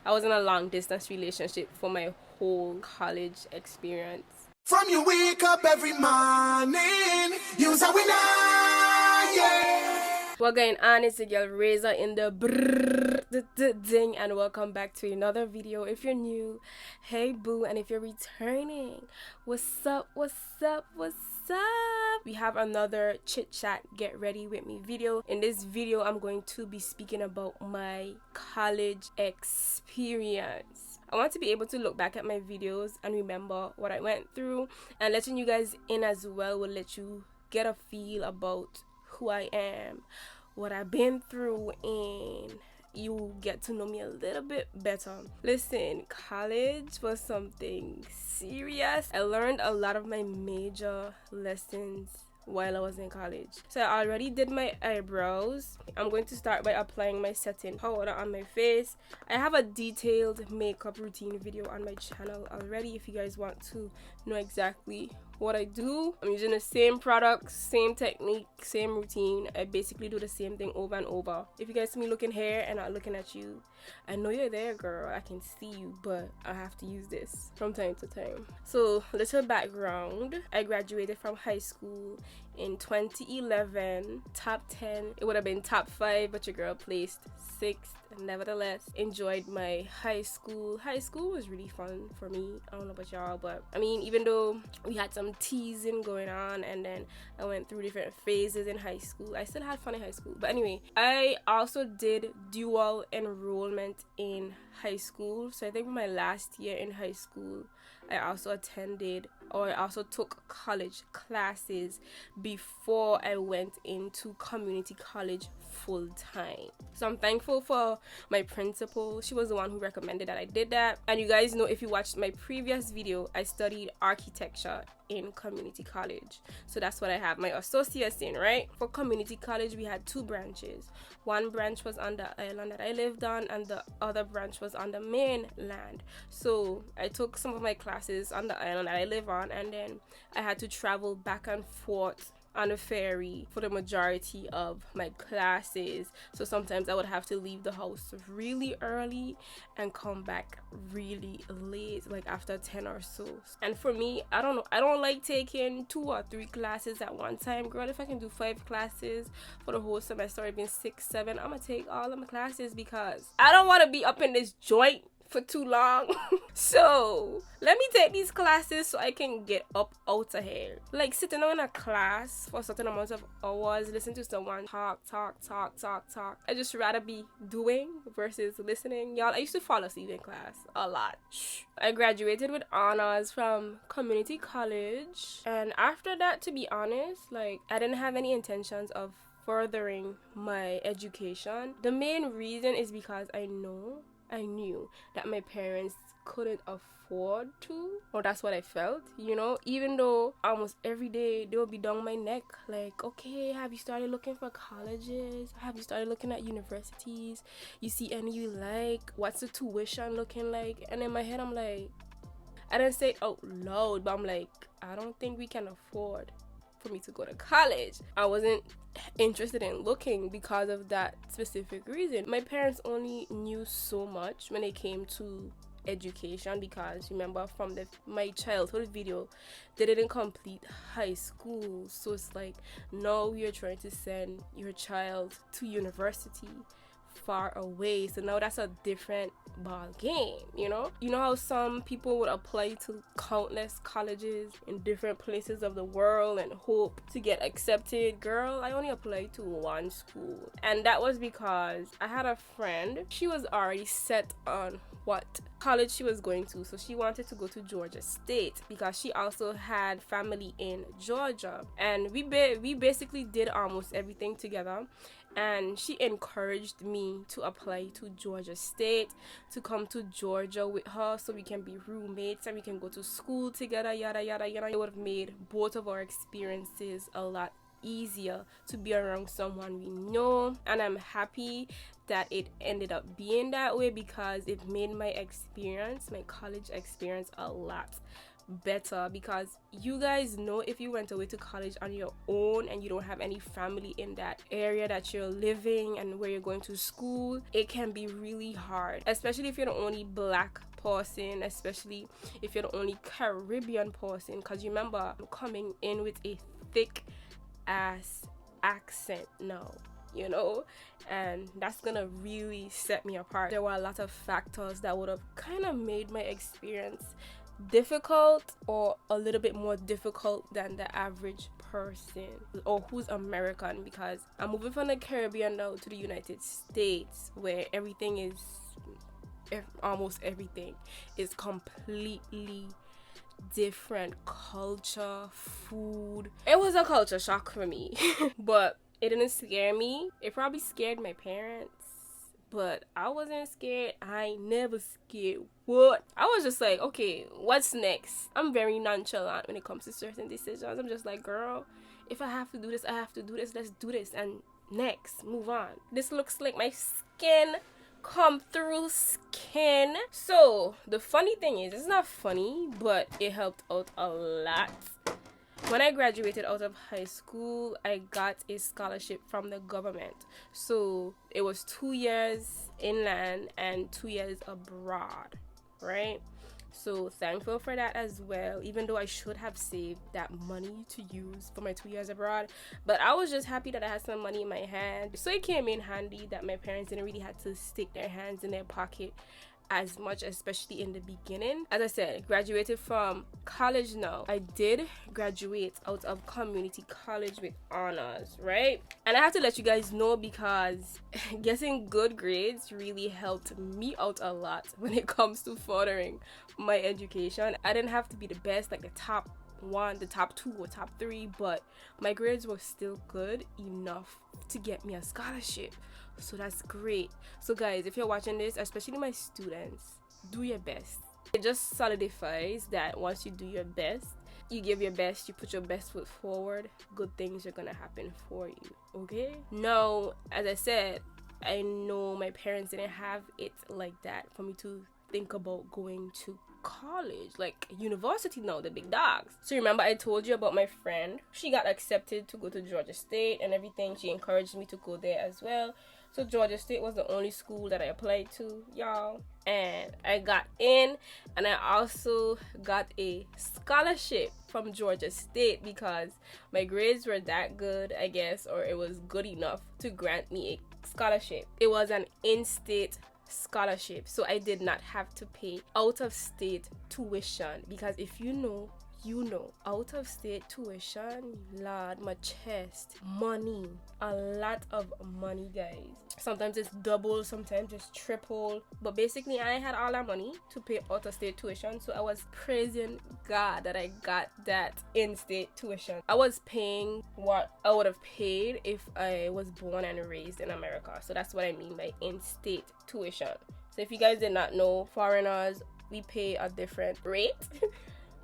I was in a long distance relationship for my whole college experience. From you wake up every morning, you's a winner, yeah. What's going on? It's the girl Raynecia in the ding, and welcome back to another video. If you're new, hey boo, and if you're returning, what's up, what's up, what's up? We have another chit chat get ready with me video. In this video, I'm going to be speaking about my college experience. I want to be able to look back at my videos and remember what I went through, and letting you guys in as well will let you get a feel about who I am, what I've been through, and you get to know me a little bit better. Listen, college was something serious. I learned a lot of my major lessons while I was in college. So I already did my eyebrows. I'm going to start by applying my setting powder on my face. I have a detailed makeup routine video on my channel already if you guys want to know exactly what I do. I'm using the same products, same technique, same routine. I basically do the same thing over and over. If you guys see me looking here and not looking at you, I know you're there, girl. I can see you, but I have to use this from time to time. So, little background. I graduated from high school in 2011. Top 10. It would have been top 5, but your girl placed 6th. Nevertheless, enjoyed my high school. High school was really fun for me. I don't know about y'all, but I mean, even though we had some teasing going on and then I went through different phases in high school, I still had fun in high school. But anyway, I also did dual enrollment in high school. So I think for my last year in high school, I also took college classes before I went into community college full time. So I'm thankful for my principal. She was the one who recommended that I did that. And you guys know, if you watched my previous video, I studied architecture in community college. So that's what I have my associates in, right? For community college, we had 2 branches. One branch was on the island that I lived on, and the other branch was on the mainland. So I took some of my classes on the island that I live on, and then I had to travel back and forth on a ferry for the majority of my classes. So sometimes I would have to leave the house really early and come back really late, like after 10 or so. And for me, I don't know, I don't like taking 2 or 3 classes at one time, girl. If I can do 5 classes for the whole semester, it been 6, 7, I'm gonna take all of my classes because I don't want to be up in this joint for too long. So let me take these classes so I can get up out of here. Like sitting down in a class for a certain amount of hours, listen to someone talk. I just rather be doing versus listening. Y'all, I used to fall asleep in class a lot. I graduated with honors from community college, and after that, to be honest, like I didn't have any intentions of furthering my education. The main reason is because I knew that my parents couldn't afford to, or that's what I felt, you know. Even though almost every day they would be down my neck, like, okay, have you started looking for colleges? Have you started looking at universities? You see any you like? What's the tuition looking like? And in my head, I'm like, I didn't say it out loud, but I'm like, I don't think we can afford for me to go to college. I wasn't interested in looking because of that specific reason. My parents only knew so much when it came to education, because remember from my childhood video, they didn't complete high school. So it's like, now you're trying to send your child to university far away, so now that's a different ball game. You know how some people would apply to countless colleges in different places of the world and hope to get accepted. Girl, I only applied to one school, and that was because I had a friend. She was already set on what college she was going to, so she wanted to go to Georgia State because she also had family in Georgia, and we basically did almost everything together. And she encouraged me to apply to Georgia State, to come to Georgia with her so we can be roommates and we can go to school together, yada yada yada. It would have made both of our experiences a lot easier to be around someone we know, and I'm happy that it ended up being that way because it made my college experience a lot better, because you guys know if you went away to college on your own and you don't have any family in that area that you're living and where you're going to school, it can be really hard, especially if you're the only black person, especially if you're the only Caribbean person, because you remember I'm coming in with a thick ass accent now, you know, and that's gonna really set me apart. There were a lot of factors that would have kind of made my experience difficult, or a little bit more difficult than the average person or who's American, because I'm moving from the Caribbean now to the United States, where everything is, almost everything is completely different. Culture, food, it was a culture shock for me. But it didn't scare me. It probably scared my parents, but I wasn't scared. I ain't never scared. What? I was just like, okay, what's next? I'm very nonchalant when it comes to certain decisions. I'm just like, girl, if I have to do this, I have to do this. Let's do this, and next, move on. This looks like my skin come through skin. So the funny thing is, it's not funny, but it helped out a lot. When I graduated out of high school, I got a scholarship from the government. So it was 2 years inland and 2 years abroad, right? So thankful for that as well, even though I should have saved that money to use for my 2 years abroad. But I was just happy that I had some money in my hand. So it came in handy that my parents didn't really have to stick their hands in their pocket as much, especially in the beginning. As I said, graduated from college now. I did graduate out of community college with honors, right? And I have to let you guys know, because getting good grades really helped me out a lot when it comes to furthering my education. I didn't have to be the best, like the top 1, the top 2, or top 3, but my grades were still good enough to get me a scholarship. So that's great. So guys, if you're watching this, especially my students, do your best. It just solidifies that once you do your best, you give your best, you put your best foot forward, good things are gonna happen for you, okay? Now, as I said, I know my parents didn't have it like that for me to think about going to college, like university now, the big dogs. So remember I told you about my friend? She got accepted to go to Georgia State and everything. She encouraged me to go there as well. So Georgia State was the only school that I applied to, y'all, and I got in. And I also got a scholarship from Georgia State because my grades were that good, I guess, or it was good enough to grant me a scholarship. It was an in-state scholarship, so I did not have to pay out-of-state tuition, because if you know, out-of-state tuition, lord, my chest, money, a lot of money, guys. Sometimes it's double, sometimes it's triple, but basically I had all that money to pay out-of-state tuition, so I was praising God that I got that in-state tuition. I was paying what I would have paid if I was born and raised in America, so that's what I mean by in-state tuition. So if you guys did not know, foreigners, we pay a different rate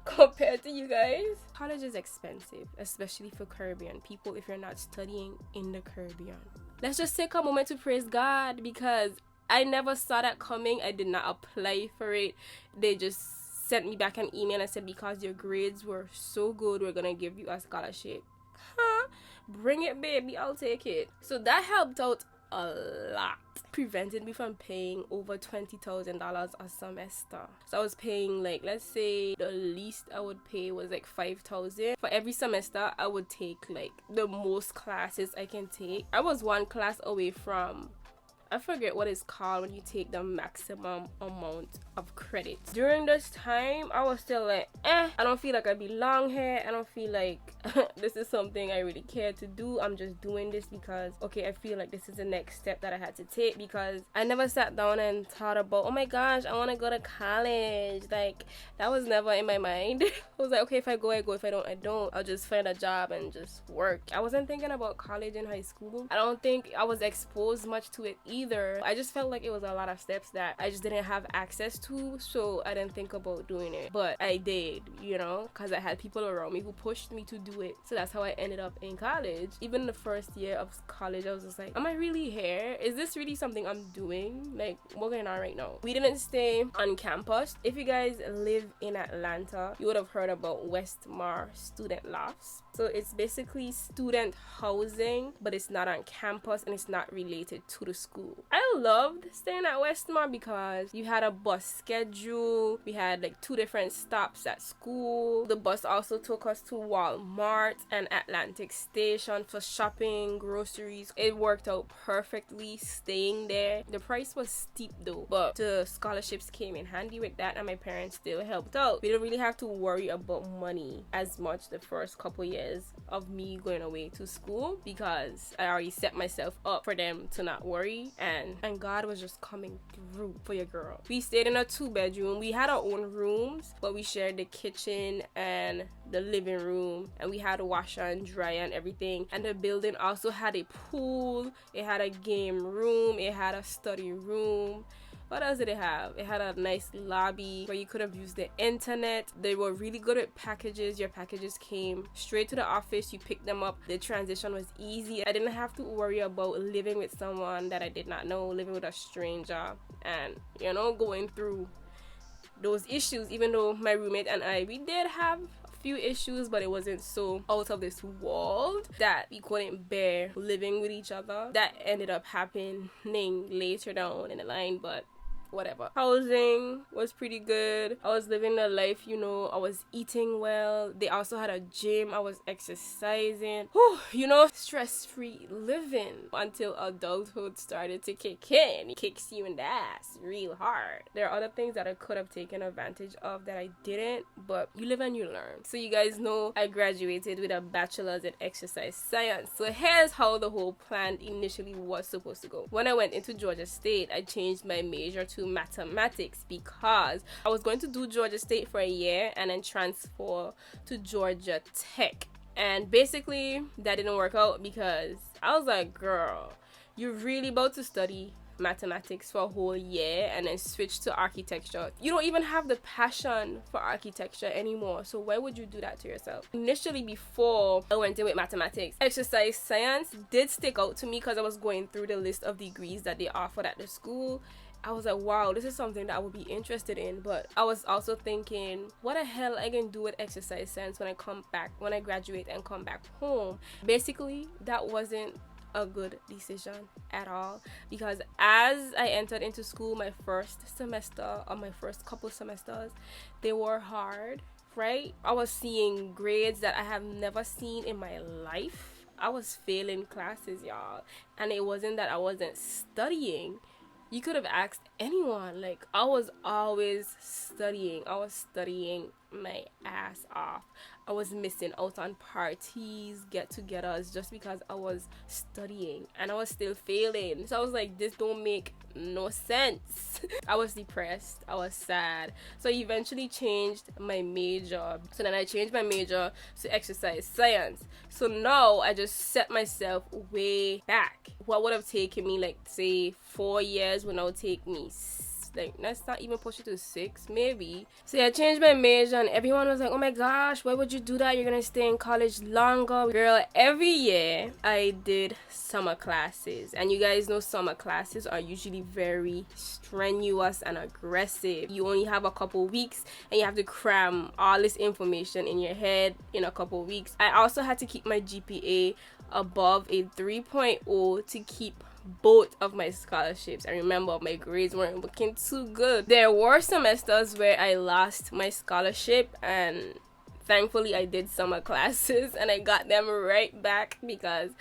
compared to you guys. College is expensive, especially for Caribbean people if you're not studying in the Caribbean. Let's just take a moment to praise God, because I never saw that coming. I did not apply for it. They just sent me back an email and said, because your grades were so good, we're gonna give you a scholarship. Huh? Bring it, baby, I'll take it. So that helped out a lot. Prevented me from paying over $20,000 a semester. So I was paying, like, let's say the least I would pay was like $5,000 for every semester. I would take like the most classes I can take. I was one class away from, I forget what it's called when you take the maximum amount of credits. During this time, I was still like, I don't feel like I belong here. I don't feel like this is something I really care to do. I'm just doing this because, okay, I feel like this is the next step that I had to take, because I never sat down and thought about, oh my gosh, I want to go to college. Like, that was never in my mind. I was like, okay, if I go, I go. If I don't, I don't. I'll just find a job and just work. I wasn't thinking about college in high school. I don't think I was exposed much to it either. either. I just felt like it was a lot of steps that I just didn't have access to, so I didn't think about doing it. But I did, you know, because I had people around me who pushed me to do it. So that's how I ended up in college. Even the first year of college, I was just like, am I really here? Is this really something I'm doing? Like, what's going on right now? We didn't stay on campus. If you guys live in Atlanta, you would have heard about Westmar Student Lofts. So it's basically student housing, but it's not on campus and it's not related to the school. I loved staying at Westmar because you had a bus schedule. We had like 2 different stops at school. The bus also took us to Walmart and Atlantic Station for shopping, groceries. It worked out perfectly staying there. The price was steep though, but the scholarships came in handy with that, and my parents still helped out. We didn't really have to worry about money as much the first couple years of me going away to school because I already set myself up for them to not worry, and God was just coming through for your girl. We stayed in a 2-bedroom. We had our own rooms, but we shared the kitchen and the living room, and we had a washer and dryer and everything. And the building also had a pool, it had a game room, it had a study room. What else did it have? It had a nice lobby where you could have used the internet. They were really good at packages. Your packages came straight to the office. You picked them up. The transition was easy. I didn't have to worry about living with someone that I did not know, living with a stranger, and, you know, going through those issues. Even though my roommate and we did have few issues, but it wasn't so out of this world that we couldn't bear living with each other. That ended up happening later down in the line, but whatever. Housing was pretty good. I was living a life, you know, I was eating well. They also had a gym. I was exercising. Whew, you know, stress-free living until adulthood started to kick in. It kicks you in the ass real hard. There are other things that I could have taken advantage of that I didn't, but you live and you learn. So you guys know I graduated with a bachelor's in exercise science. So here's how the whole plan initially was supposed to go. When I went into Georgia State, I changed my major to mathematics because I was going to do Georgia State for a year and then transfer to Georgia Tech. And basically that didn't work out because I was like, girl, you're really about to study mathematics for a whole year and then switch to architecture. You don't even have the passion for architecture anymore, so why would you do that to yourself? Initially, before I went in with mathematics, exercise science did stick out to me because I was going through the list of degrees that they offered at the school. I was like, wow, this is something that I would be interested in. But I was also thinking, what the hell I can do with exercise science when I graduate and come back home? Basically, that wasn't a good decision at all, because as I entered into school, my first semester or my first couple semesters, they were hard, right? I was seeing grades that I have never seen in my life. I was failing classes, y'all, and it wasn't that I wasn't studying. You could have asked anyone. Like, I was always studying. I was studying my ass off. I was missing out on parties, get-togethers, just because I was studying and I was still failing. So I was like, this don't make no sense. I was depressed. I was sad. So I eventually changed my major. So then I changed my major to exercise science. So now I just set myself way back. What would have taken me, like, say 4 years would now take me, like, let's not even push it to 6, maybe. So yeah, I changed my major and everyone was like, oh my gosh, why would you do that? You're gonna stay in college longer. Girl, every year I did summer classes, and you guys know summer classes are usually very strenuous and aggressive. You only have a couple weeks and you have to cram all this information in your head in a couple weeks. I also had to keep my GPA above a 3.0 to keep both of my scholarships. I remember my grades weren't looking too good. There were semesters where I lost my scholarship, and thankfully I did summer classes and I got them right back because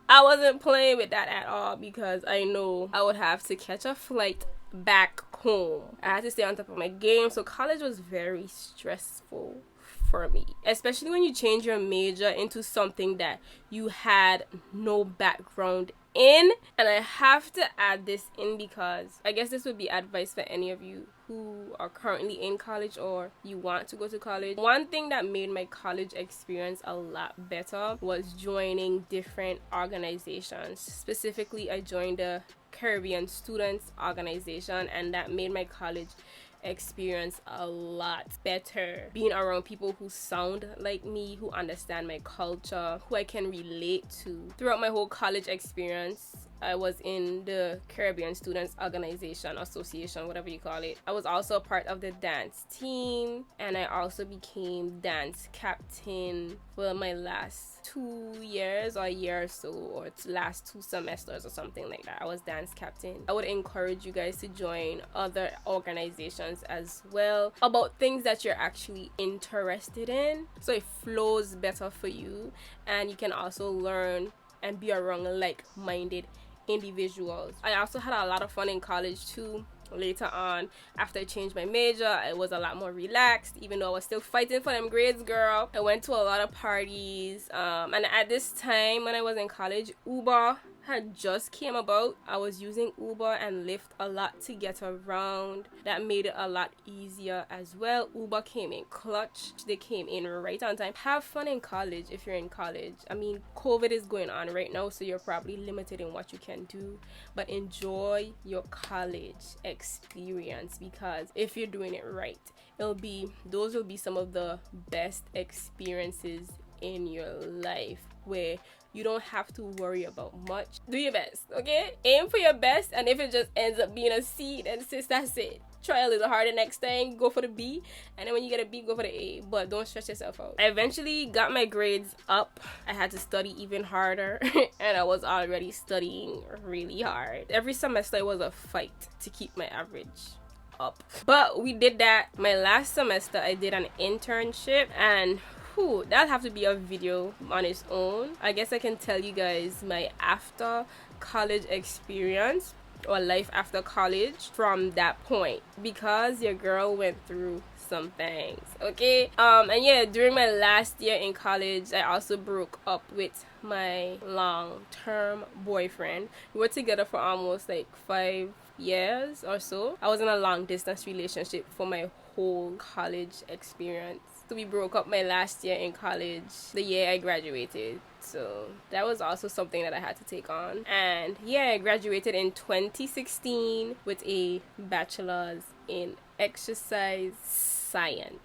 I wasn't playing with that at all, because I know I would have to catch a flight back home. I had to stay on top of my game, so college was very stressful for me, especially when you change your major into something that you had no background in. And I have to add this in because I guess this would be advice for any of you who are currently in college or you want to go to college. One thing that made my college experience a lot better was joining different organizations. Specifically, I joined the Caribbean Students Organization, and that made my college experience a lot better. Being around people who sound like me, who understand my culture, who I can relate to. Throughout my whole college experience, I was in the Caribbean Students Organization, Association, whatever you call it. I was also a part of the dance team, and I also became dance captain for my last 2 years or a year or so, or last 2 semesters or something like that. I was dance captain. I would encourage you guys to join other organizations as well about things that you're actually interested in, so it flows better for you, and you can also learn and be around like-minded individuals. I also had a lot of fun in college too. Later on, after I changed my major, I was a lot more relaxed, even though I was still fighting for them grades, girl. I went to a lot of parties, and at this time when I was in college, Uber had just came about. I was using Uber and Lyft a lot to get around. That made it a lot easier as well. Uber came in clutch. They came in right on time. Have fun in college if you're in college. I mean, COVID is going on right now, so you're probably limited in what you can do, but enjoy your college experience, because if you're doing it right, those will be some of the best experiences in your life, where you don't have to worry about much. Do your best, okay? Aim for your best, and if it just ends up being a C, then sis, that's it. Try a little harder next time, go for the B, and then when you get a B, go for the A, but don't stress yourself out. I eventually got my grades up. I had to study even harder, and I was already studying really hard. Every semester it was a fight to keep my average up, but we did that. My last semester I did an internship, and that'll have to be a video on its own. I guess I can tell you guys my after college experience, or life after college, from that point, because your girl went through some things, okay? And yeah, during my last year in college, I also broke up with my long-term boyfriend. We were together for almost like 5 years or so. I was in a long-distance relationship for my whole college experience. So we broke up my last year in college, the year I graduated. So that was also something that I had to take on. And yeah, I graduated in 2016 with a bachelor's in exercise science.